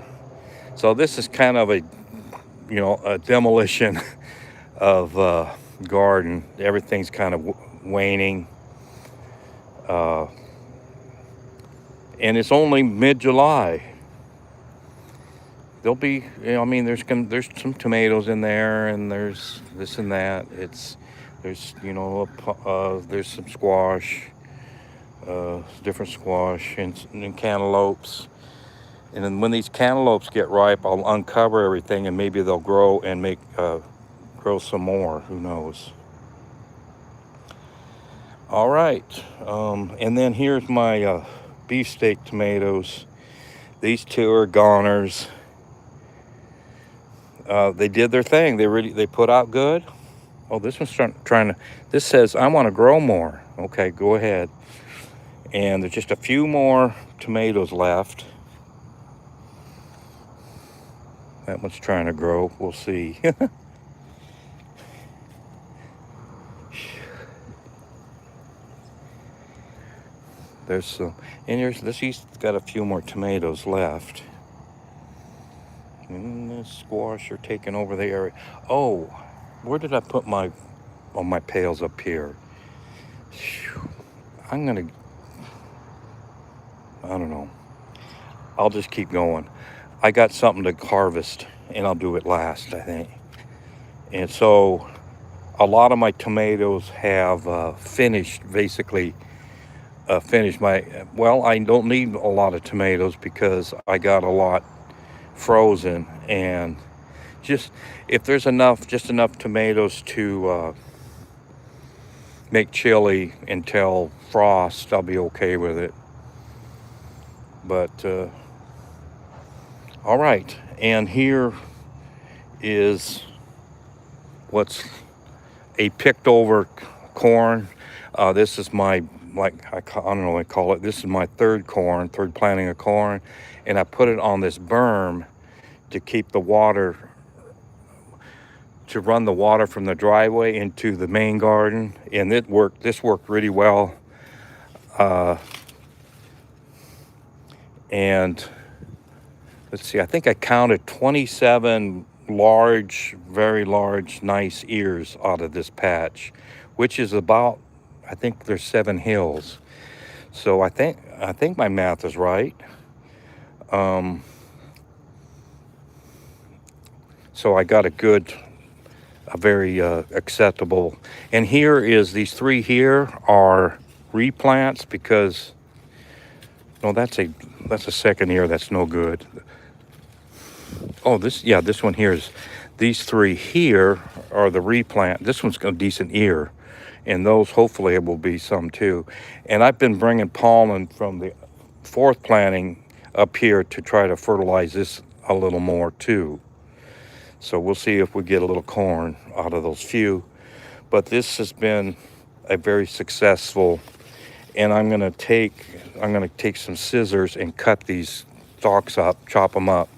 So this is kind of a demolition of garden. Everything's kind of waning, and it's only mid-July. There'll be, there's some tomatoes in there, and there's this and that. There's some squash, different squash, and cantaloupes. And then when these cantaloupes get ripe, I'll uncover everything, and maybe they'll grow and grow some more. Who knows? All right. And then here's my beefsteak tomatoes. These two are goners. They did their thing. They put out good. Oh, this one's trying to. This says I want to grow more. Okay, go ahead. And there's just a few more tomatoes left. That one's trying to grow. We'll see. There's some, and he's got a few more tomatoes left. And the squash are taking over the area. Oh, where did I put my pails up here? I don't know. I'll just keep going. I got something to harvest, and I'll do it last, I think. And so a lot of my tomatoes have finished, basically finished I don't need a lot of tomatoes, because I got a lot frozen, and just if there's just enough tomatoes to make chili until frost, I'll be okay with it. But all right, and here is what's a picked over corn. This is my, I don't know what I call it. This is my third planting of corn, and I put it on this berm to keep the water, to run the water from the driveway into the main garden, and this worked really well. And let's see, I think I counted 27 very large, nice ears out of this patch, which is about, I think there's 7 hills. So I think my math is right. So I got a very acceptable. And here is, these 3 here are replants, because no, that's a second ear that's no good. Oh, this one here is, these 3 here are the replant. This one's got a decent ear, and those hopefully it will be some too. And I've been bringing pollen from the 4th planting up here to try to fertilize this a little more too. So we'll see if we get a little corn out of those few. But this has been a very successful, and I'm gonna take some scissors and cut these stalks up, chop them up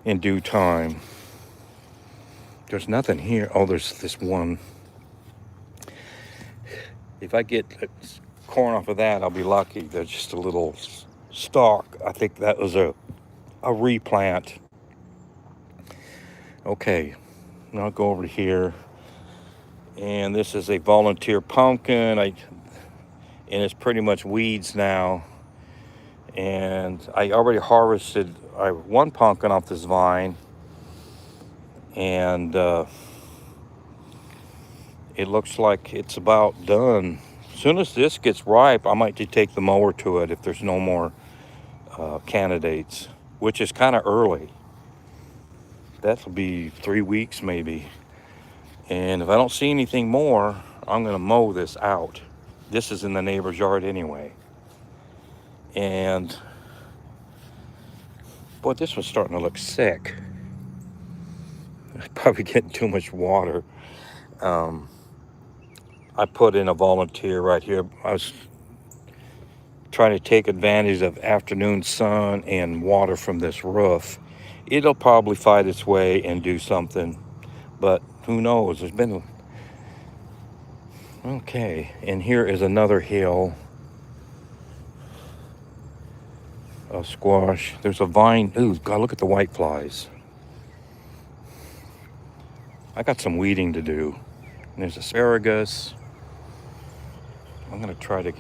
in due time. There's nothing here. Oh, there's this one. If I get corn off of that, I'll be lucky. There's just a little stalk. I think that was a replant. Okay, now I'll go over here. And this is a volunteer pumpkin. And it's pretty much weeds now. And I already harvested one pumpkin off this vine. And it looks like it's about done. As soon as this gets ripe, I might just take the mower to it if there's no more candidates, which is kind of early. That'll be 3 weeks maybe. And if I don't see anything more, I'm gonna mow this out. This is in the neighbor's yard anyway. And boy, this one's starting to look sick. Probably getting too much water. I put in a volunteer right here. I was trying to take advantage of afternoon sun and water from this roof. It'll probably fight its way and do something, but who knows? There's been okay. And here is another hill of squash. There's a vine. Ooh, God, look at the white flies. I got some weeding to do. And there's asparagus. I'm gonna try to,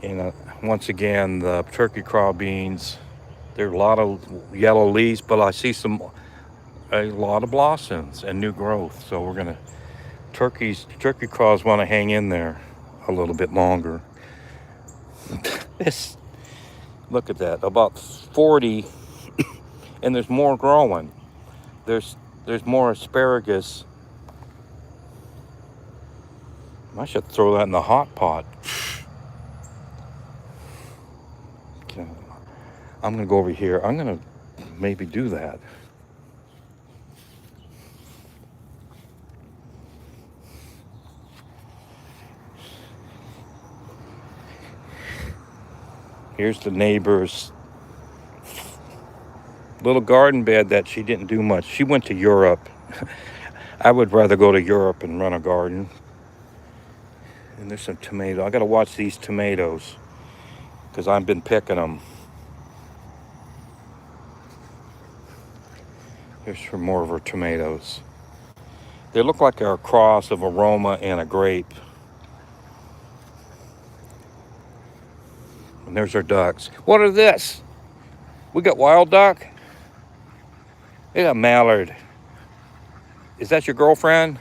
and once again, the turkey craw beans. There are a lot of yellow leaves, but I see a lot of blossoms and new growth. So we're gonna, turkey craws want to hang in there a little bit longer. Look at that, about 40, and there's more growing. There's more asparagus. I should throw that in the hot pot. Okay. I'm gonna go over here. I'm gonna maybe do that. Here's the neighbor's little garden bed that she didn't do much. She went to Europe. I would rather go to Europe and run a garden. And there's some tomato. I gotta watch these tomatoes because I've been picking them. Here's some more of her tomatoes. They look like they're a cross of aroma and a grape. And there's our ducks. What are this? We got wild duck. We got mallard. Is that your girlfriend?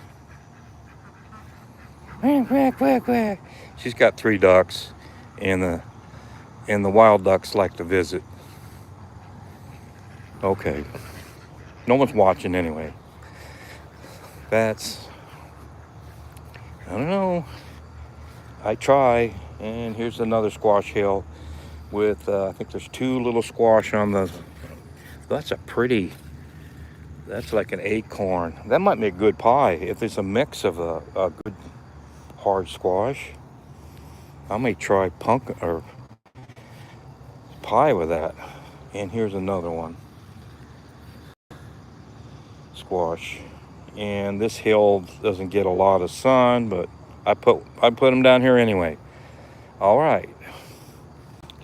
Quack, quack, quack, quack. She's got 3 ducks, and the wild ducks like to visit. Okay. No one's watching anyway. That's, I don't know. I try. And here's another squash hill with, I think there's two little squash on the, that's a pretty, that's like an acorn. That might make good pie if there's a mix of a good hard squash. I may try pumpkin or pie with that. And here's another one, squash. And this hill doesn't get a lot of sun, but I put them down here anyway. All right.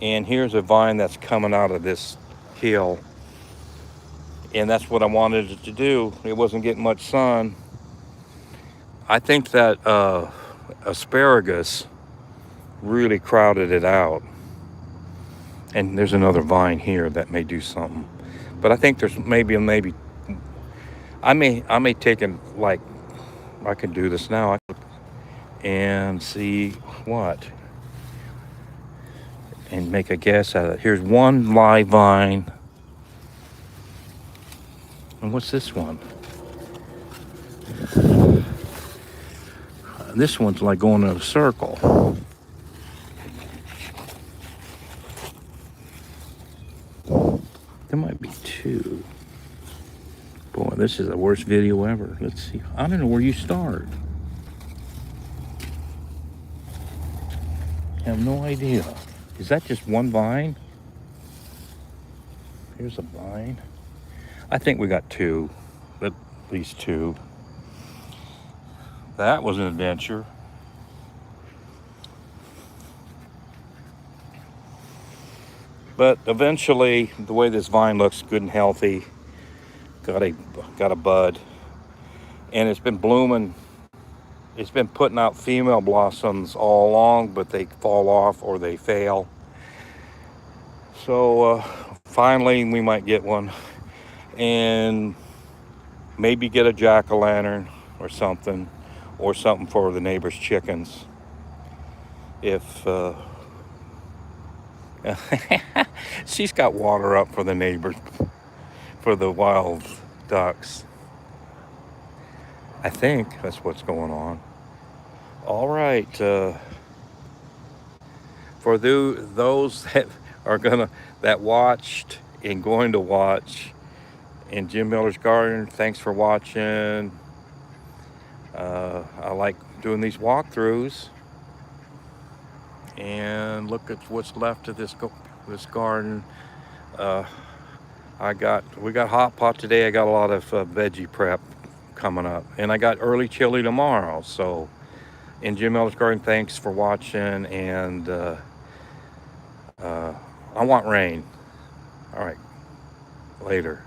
And here's a vine that's coming out of this hill. And that's what I wanted it to do. It wasn't getting much sun. I think that asparagus really crowded it out. And there's another vine here that may do something. But I think there's maybe I may take it like I can do this now and see what and make a guess at it. Here's one live vine. And what's this one? This one's like going in a circle. There might be two. Boy, this is the worst video ever. Let's see. I don't know where you start. I have no idea. Is that just one vine? Here's a vine. I think we got two. At least two. That was an adventure. But eventually, the way this vine looks good and healthy, got a bud, and it's been blooming. It's been putting out female blossoms all along, but they fall off or they fail. So finally, we might get one, and maybe get a jack-o'-lantern or something for the neighbor's chickens. If she's got water up for the neighbors, for the wild ducks. I think that's what's going on. All right. For those that are that watched and going to watch in Jim Miller's Garden, thanks for watching. I like doing these walkthroughs. And look at what's left of this garden. We got hot pot today. I got a lot of veggie prep coming up, and I got early chili tomorrow. So, in Jim Miller's Garden, thanks for watching, and I want rain. All right, later.